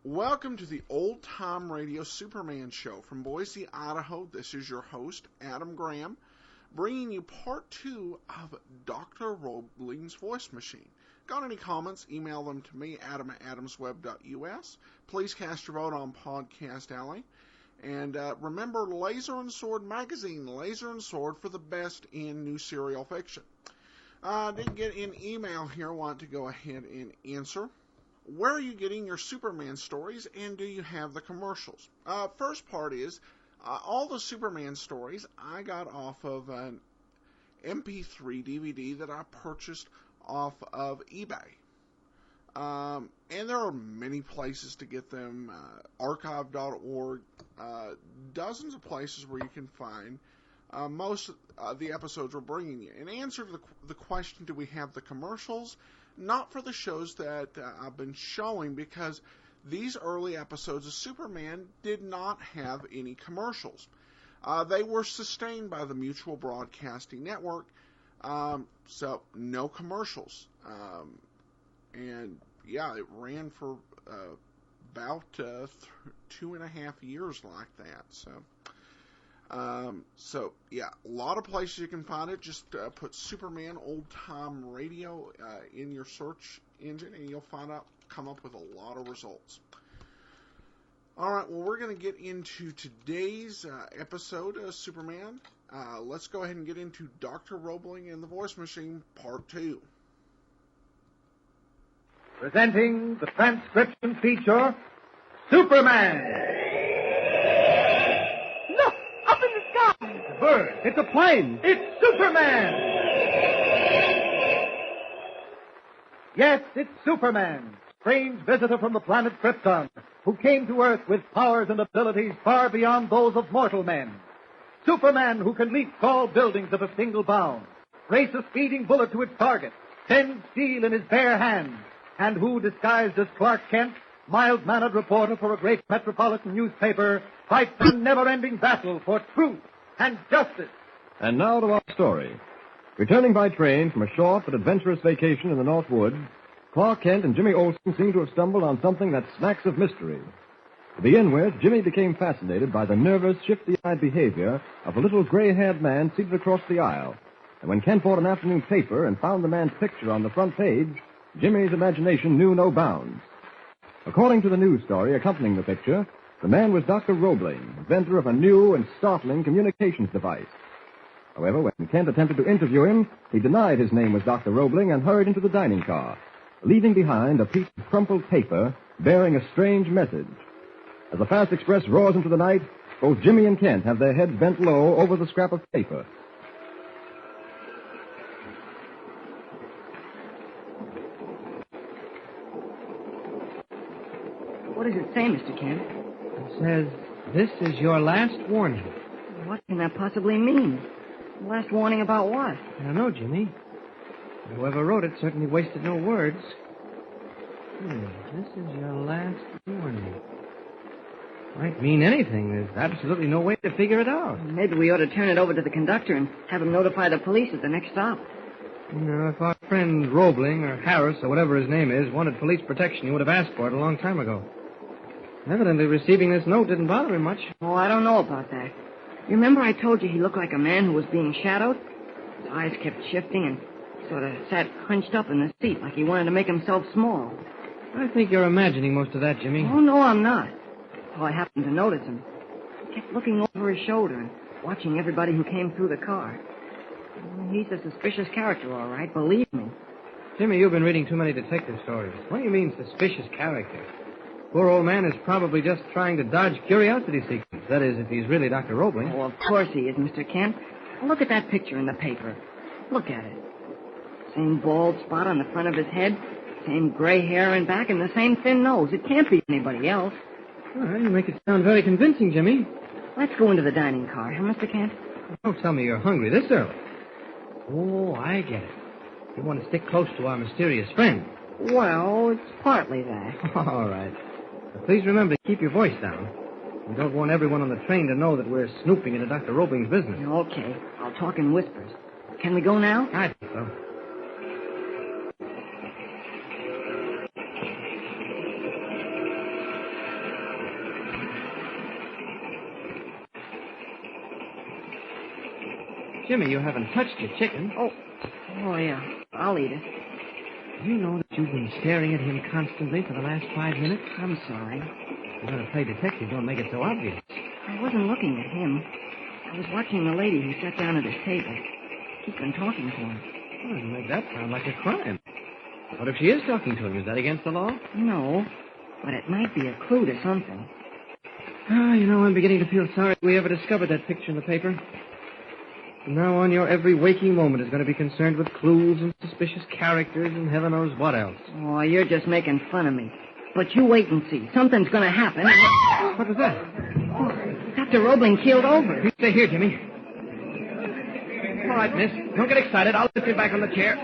Welcome to the Old Time Radio Superman Show. From Boise, Idaho, this is your host, Adam Graham, bringing you part 2 of Dr. Roebling's Voice Machine. Got any comments? Email them to me, adam@adamsweb.us. Please cast your vote on Podcast Alley. And remember, Laser and Sword Magazine, Laser and Sword for the best in new serial fiction. Didn't get an email here, want to go ahead and answer. Where are you getting your Superman stories, and do you have the commercials? First part is, all the Superman stories I got off of an MP3 DVD that I purchased off of eBay. And there are many places to get them, archive.org, dozens of places where you can find most of the episodes we're bringing you. In answer to the question, do we have the commercials? Not for the shows that I've been showing, because these early episodes of Superman did not have any commercials. They were sustained by the Mutual Broadcasting Network, so no commercials. And yeah, it ran for about 2.5 years like that. So yeah, a lot of places you can find it. Just put Superman Old Time Radio in your search engine, and you'll come up with a lot of results. All right, well, we're going to get into today's episode of Superman. Let's go ahead and get into Dr. Roebling and the Voice Machine, Part 2. Presenting the transcription feature, Superman. Look, up in the sky. It's a bird. It's a plane. It's Superman. Yes, it's Superman, strange visitor from the planet Krypton, who came to Earth with powers and abilities far beyond those of mortal men. Superman, who can leap tall buildings at a single bound, race a speeding bullet to its target, bend steel in his bare hands, and who, disguised as Clark Kent, mild-mannered reporter for a great metropolitan newspaper, fights a never-ending battle for truth and justice. And now to our story. Returning by train from a short but adventurous vacation in the North Woods, Clark Kent and Jimmy Olsen seem to have stumbled on something that smacks of mystery. To begin with, Jimmy became fascinated by the nervous, shifty-eyed behavior of a little gray-haired man seated across the aisle. And when Kent bought an afternoon paper and found the man's picture on the front page, Jimmy's imagination knew no bounds. According to the news story accompanying the picture, the man was Dr. Roebling, inventor of a new and startling communications device. However, when Kent attempted to interview him, he denied his name was Dr. Roebling and hurried into the dining car, leaving behind a piece of crumpled paper bearing a strange message. As the fast express roars into the night, both Jimmy and Kent have their heads bent low over the scrap of paper. What does it say, Mr. Kent? It says, "This is your last warning." What can that possibly mean? Last warning about what? I don't know, Jimmy. Whoever wrote it certainly wasted no words. This is your last warning. Might mean anything. There's absolutely no way to figure it out. Maybe we ought to turn it over to the conductor and have him notify the police at the next stop. You know, if our friend Roebling or Harris or whatever his name is wanted police protection, he would have asked for it a long time ago. Evidently, receiving this note didn't bother him much. Oh, I don't know about that. You remember I told you he looked like a man who was being shadowed? His eyes kept shifting and sort of sat hunched up in the seat like he wanted to make himself small. I think you're imagining most of that, Jimmy. Oh, no, I'm not. Oh, I happened to notice him. He kept looking over his shoulder and watching everybody who came through the car. He's a suspicious character, all right, believe me. Jimmy, you've been reading too many detective stories. What do you mean, suspicious character? Poor old man is probably just trying to dodge curiosity seekers. That is, if he's really Dr. Roebling. Oh, of course he is, Mr. Kent. Look at that picture in the paper. Look at it. Same bald spot on the front of his head, same gray hair in back, and the same thin nose. It can't be anybody else. Well, you make it sound very convincing, Jimmy. Let's go into the dining car, huh, Mr. Kent? Don't tell me you're hungry this early. Oh, I get it. You want to stick close to our mysterious friend. Well, it's partly that. All right. But please remember to keep your voice down. We don't want everyone on the train to know that we're snooping into Dr. Roebling's business. Okay. I'll talk in whispers. Can we go now? I think so. Jimmy, you haven't touched your chicken. Oh, yeah. I'll eat it. Do you know that you've been staring at him constantly for the last 5 minutes? I'm sorry. You're going to play detective. Don't make it so obvious. I wasn't looking at him. I was watching the lady who sat down at his table. She's been talking to him. Well, you make that sound like a crime. What if she is talking to him? Is that against the law? No, but it might be a clue to something. I'm beginning to feel sorry we ever discovered that picture in the paper. From now on, your every waking moment is going to be concerned with clues and suspicious characters and heaven knows what else. Oh, you're just making fun of me. But you wait and see. Something's going to happen. What was that? Oh, Dr. Roebling keeled over. You stay here, Jimmy. All right, miss. Don't get excited. I'll lift you back on the chair.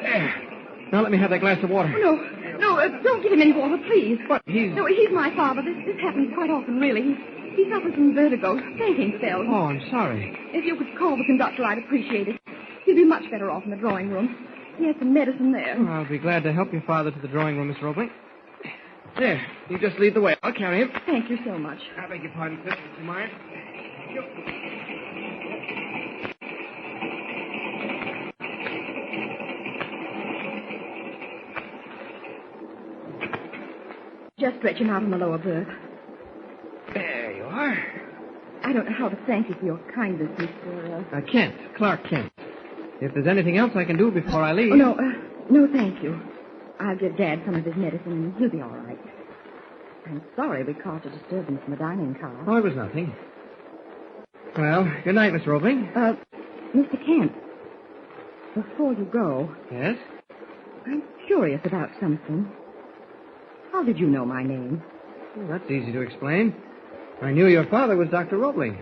There. Now let me have that glass of water. No, don't give him any water, please. What? No, he's my father. This happens quite often, really. He suffers from vertigo, fainting spells. Oh, I'm sorry. If you could call the conductor, I'd appreciate it. He'll be much better off in the drawing room. He has some medicine there. Oh, I'll be glad to help your father to the drawing room, Miss Roebling. There. You just lead the way. I'll carry him. Thank you so much. I beg your pardon, Chris. Would you mind? Just stretch him out on the lower berth. There you are. I don't know how to thank you for your kindness, Mr. Kent. Clark Kent. If there's anything else I can do before I leave... Oh, no, thank you. I'll give Dad some of his medicine, and he'll be all right. I'm sorry we caused a disturbance in the dining car. Oh, it was nothing. Well, good night, Miss Roebling. Mr. Kent, before you go... Yes? I'm curious about something. How did you know my name? Well, that's easy to explain. I knew your father was Dr. Roebling.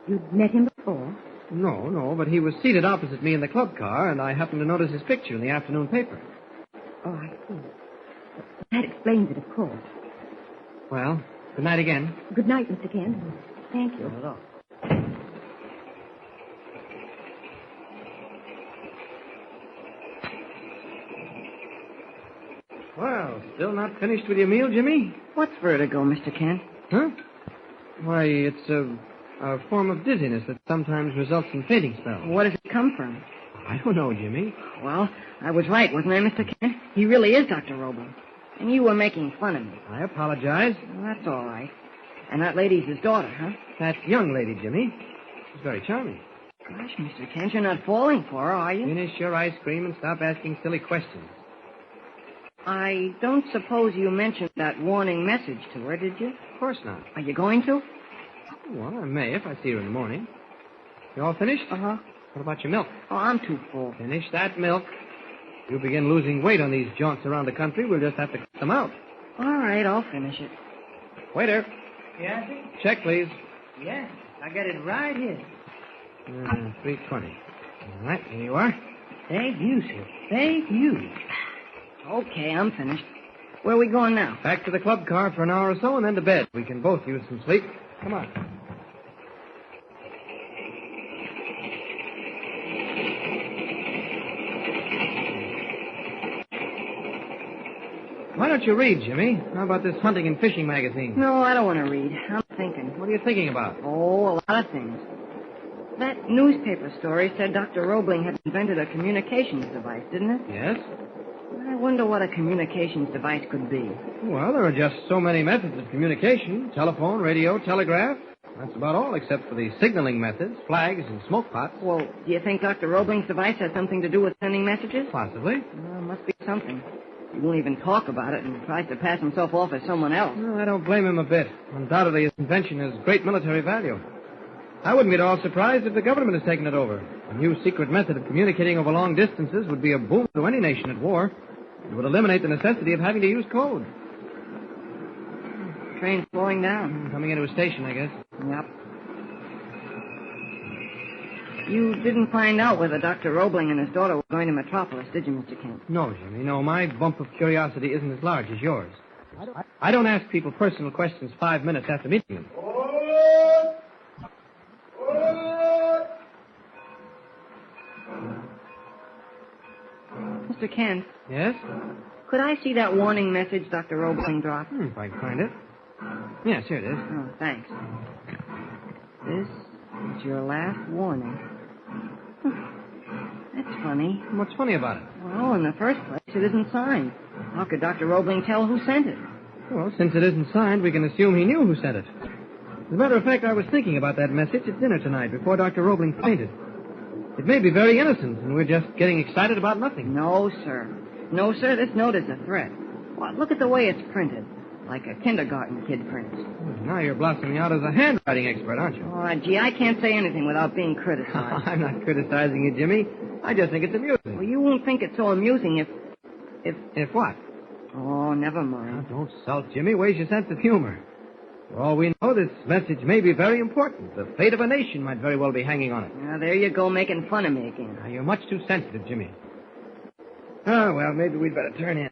You'd met him before? No, but he was seated opposite me in the club car, and I happened to notice his picture in the afternoon paper. Oh, I see. That explains it, of course. Well, good night again. Good night, Mr. Kent. Thank you. Not at all. Well, still not finished with your meal, Jimmy? What's vertigo, Mr. Kent? Huh? Why, it's a form of dizziness that sometimes results in fainting spells. What does it come from? I don't know, Jimmy. Well, I was right, wasn't I, Mr. Kent? He really is Dr. Roebling. And you were making fun of me. I apologize. Well, that's all right. And that lady's his daughter, huh? That young lady, Jimmy. She's very charming. Gosh, Mr. Kent, you're not falling for her, are you? Finish your ice cream and stop asking silly questions. I don't suppose you mentioned that warning message to her, did you? Of course not. Are you going to? Well, I may if I see her in the morning. You all finished? Uh-huh. What about your milk? Oh, I'm too full. Finish that milk. You begin losing weight on these jaunts around the country, we'll just have to cut them out. All right, I'll finish it. Waiter. Yes? Check, please. Yes, I got it right here. $3.20. All right, here you are. Thank you, sir. Thank you. Okay, I'm finished. Where are we going now? Back to the club car for an hour or so and then to bed. We can both use some sleep. Come on. Why don't you read, Jimmy? How about this hunting and fishing magazine? No, I don't want to read. I'm thinking. What are you thinking about? Oh, a lot of things. That newspaper story said Dr. Roebling had invented a communications device, didn't it? Yes? I wonder what a communications device could be. Well, there are just so many methods of communication. Telephone, radio, telegraph. That's about all, except for the signaling methods, flags, and smoke pots. Well, do you think Dr. Roebling's device has something to do with sending messages? Possibly. Well, must be something. He won't even talk about it and tries to pass himself off as someone else. No, I don't blame him a bit. Undoubtedly, his invention has great military value. I wouldn't be at all surprised if the government has taken it over. A new secret method of communicating over long distances would be a boon to any nation at war. It would eliminate the necessity of having to use code. Train's slowing down. Coming into a station, I guess. Yep. You didn't find out whether Dr. Roebling and his daughter were going to Metropolis, did you, Mr. Kent? No, Jimmy, no. My bump of curiosity isn't as large as yours. I don't ask people personal questions 5 minutes after meeting them. Mr. Kent, Yes? could I see that warning message Dr. Roebling dropped? If I can find it. Yes, here it is. Oh, thanks. This is your last warning. That's funny. What's funny about it? Well, in the first place, it isn't signed. How could Dr. Roebling tell who sent it? Well, since it isn't signed, we can assume he knew who sent it. As a matter of fact, I was thinking about that message at dinner tonight before Dr. Roebling fainted. It may be very innocent, and we're just getting excited about nothing. No, sir. No, sir, this note is a threat. Well, look at the way it's printed. Like a kindergarten kid prints. Now you're blossoming out as a handwriting expert, aren't you? Oh, gee, I can't say anything without being criticized. I'm not criticizing you, Jimmy. I just think it's amusing. Well, you won't think it's so amusing if... If what? Oh, never Now, mind. don't sulk, Jimmy. Where's your sense of humor? For all we know, this message may be very important. The fate of a nation might very well be hanging on it. Now, there you go, making fun of me again. Now, you're much too sensitive, Jimmy. Oh, well, maybe we'd better turn in.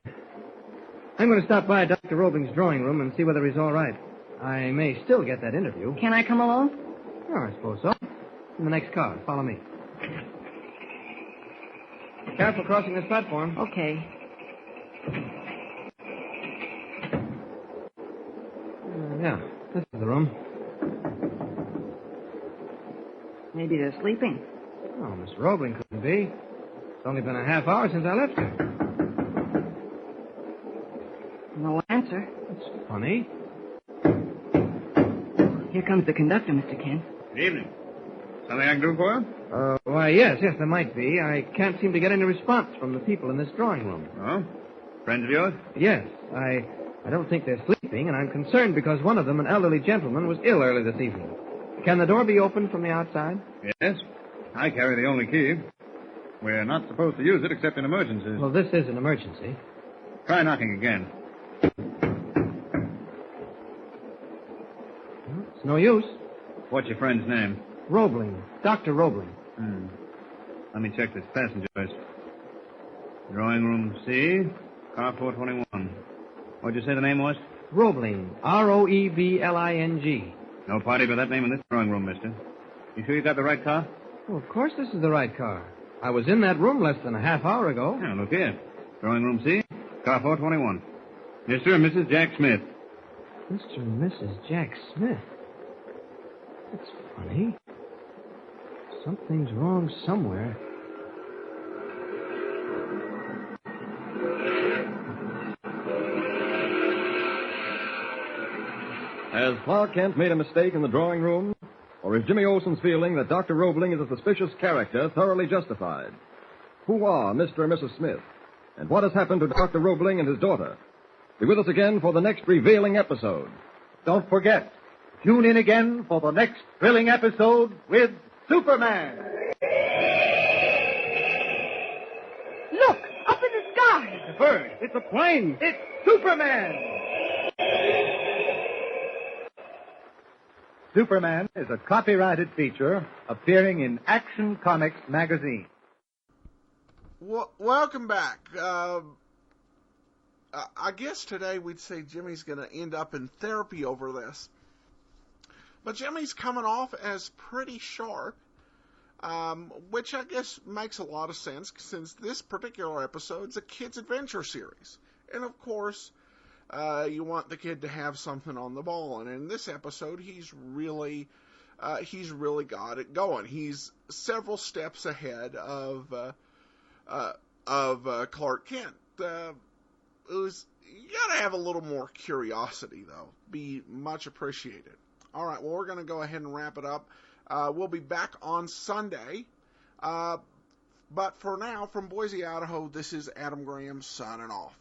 I'm going to stop by Dr. Roebling's drawing room and see whether he's all right. I may still get that interview. Can I come along? Oh, I suppose so. In the next car. Follow me. Careful crossing this platform. Okay. Yeah, this is the room. Maybe they're sleeping. Oh, Miss Roebling couldn't be. It's only been a half hour since I left her. No answer. That's funny. Here comes the conductor, Mr. Kent. Good evening. Something I can do for you? Why, yes, there might be. I can't seem to get any response from the people in this drawing room. Oh? Friends of yours? Yes, I don't think they're sleeping, and I'm concerned because one of them, an elderly gentleman, was ill early this evening. Can the door be opened from the outside? Yes. I carry the only key. We're not supposed to use it except in emergencies. Well, this is an emergency. Try knocking again. Well, it's no use. What's your friend's name? Roebling. Dr. Roebling. Let me check this passenger list. Drawing room C, car 421. What'd you say the name was? Roebling. Roebling. No party by that name in this drawing room, mister. You sure you got the right car? Well, of course this is the right car. I was in that room less than a half hour ago. Yeah, look here. Drawing room C, car 421. Mr. and Mrs. Jack Smith. Mr. and Mrs. Jack Smith. That's funny. Something's wrong somewhere. Has Clark Kent made a mistake in the drawing room? Or is Jimmy Olsen's feeling that Dr. Roebling is a suspicious character thoroughly justified? Who are Mr. and Mrs. Smith? And what has happened to Dr. Roebling and his daughter? Be with us again for the next revealing episode. Don't forget, tune in again for the next thrilling episode with Superman. Look, up in the sky. It's a bird. It's a plane. It's Superman. Superman is a copyrighted feature appearing in Action Comics magazine. Welcome back. I guess today we'd say Jimmy's going to end up in therapy over this. But Jimmy's coming off as pretty sharp, which I guess makes a lot of sense since this particular episode's a kid's adventure series. And of course, you want the kid to have something on the ball. And in this episode, he's really got it going. He's several steps ahead of Clark Kent. You gotta have a little more curiosity, though. Be much appreciated. All right, well, we're going to go ahead and wrap it up. We'll be back on Sunday. But for now, from Boise, Idaho, this is Adam Graham signing off.